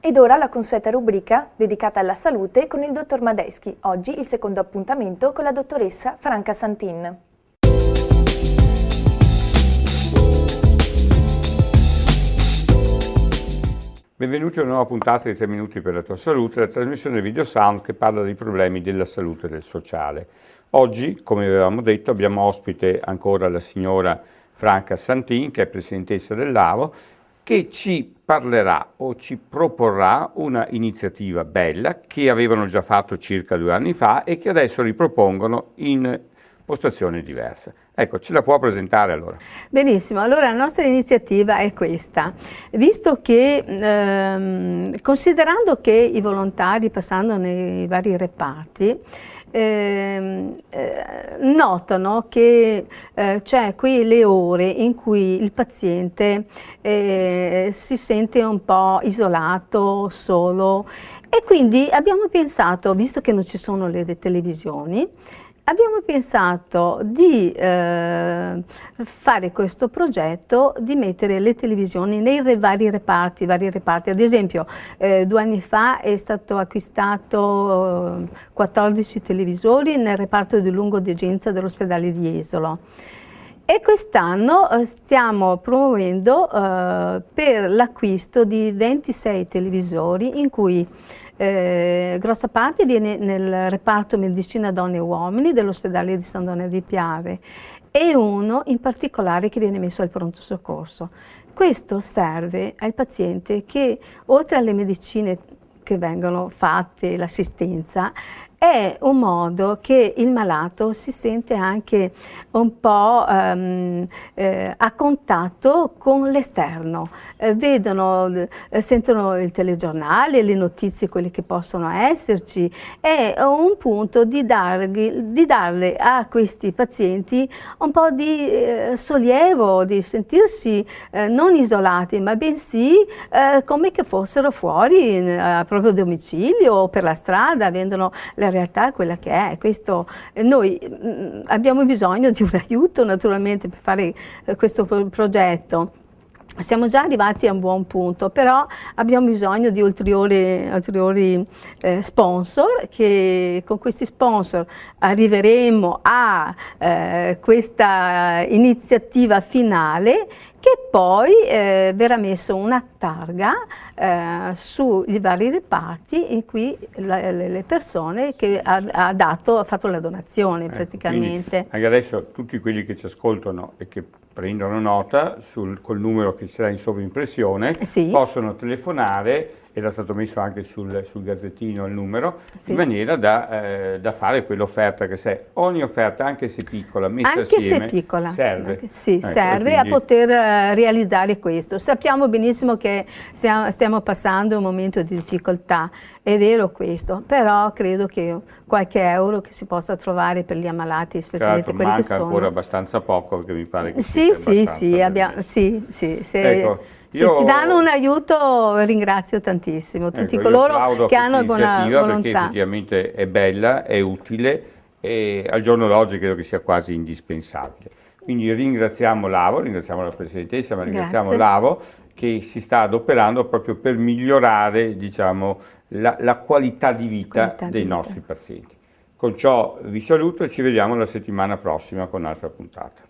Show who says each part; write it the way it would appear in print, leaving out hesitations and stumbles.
Speaker 1: Ed ora la consueta rubrica dedicata alla salute con il dottor Madeschi. Oggi il secondo appuntamento con la dottoressa Franca Santin.
Speaker 2: Benvenuti a una nuova puntata di 3 minuti per la tua salute, la trasmissione Video Sound che parla dei problemi della salute e del sociale. Oggi, come avevamo detto, abbiamo ospite ancora la signora Franca Santin, che è presidentessa dell'AVO, che ci parlerà o ci proporrà una iniziativa bella che avevano già fatto circa 2 anni fa e che adesso ripropongono in postazione diversa. Ecco, ce la può presentare allora?
Speaker 3: Benissimo, allora la nostra iniziativa è questa. Visto che, considerando che i volontari passando nei vari reparti, notano che c'è qui le ore in cui il paziente si sente un po' isolato, solo, e quindi abbiamo pensato, visto che non ci sono le televisioni, abbiamo pensato di fare questo progetto, di mettere le televisioni nei vari reparti. Ad esempio, 2 anni fa è stato acquistato 14 televisori nel reparto di lungodegenza dell'ospedale di Jesolo. E quest'anno stiamo promuovendo per l'acquisto di 26 televisori in cui grossa parte viene nel reparto medicina donne e uomini dell'ospedale di San Donà di Piave e uno in particolare che viene messo al pronto soccorso. Questo serve al paziente che, oltre alle medicine che vengono fatte, l'assistenza, è un modo che il malato si sente anche un po' a contatto con l'esterno. Sentono il telegiornale, le notizie, quelle che possono esserci. È un punto di darle a questi pazienti un po' di sollievo, di sentirsi non isolati, ma bensì come che fossero fuori al proprio domicilio o per la strada, vedono la realtà quella che è. Questo, noi abbiamo bisogno di un aiuto naturalmente per fare questo progetto. Siamo già arrivati a un buon punto, però abbiamo bisogno di ulteriori sponsor, che con questi sponsor arriveremo a questa iniziativa finale, che poi verrà messo una targa sui vari reparti in cui le persone che ha fatto la donazione praticamente.
Speaker 2: Anche adesso tutti quelli che ci ascoltano e che prendono nota col numero che sarà in sovrimpressione, sì, possono telefonare, era stato messo anche sul gazzettino il numero, sì, in maniera da fare quell'offerta che c'è. Ogni offerta, anche se piccola, messa
Speaker 3: anche
Speaker 2: assieme,
Speaker 3: se piccola,
Speaker 2: serve.
Speaker 3: Sì,
Speaker 2: ecco,
Speaker 3: serve
Speaker 2: quindi a
Speaker 3: poter realizzare questo. Sappiamo benissimo che stiamo passando un momento di difficoltà, è vero questo, però credo che qualche euro che si possa trovare per gli ammalati, specialmente quelli che sono...
Speaker 2: manca ancora abbastanza poco, perché mi pare che
Speaker 3: sì,
Speaker 2: ecco,
Speaker 3: se ci danno un aiuto ringrazio tantissimo tutti coloro che hanno buona volontà.
Speaker 2: Perché effettivamente è bella, è utile e al giorno d'oggi credo che sia quasi indispensabile. Quindi ringraziamo l'AVO, ringraziamo la Presidentessa, ma ringraziamo l'AVO che si sta adoperando proprio per migliorare, diciamo, la qualità di vita dei nostri pazienti. Con ciò vi saluto e ci vediamo la settimana prossima con un'altra puntata.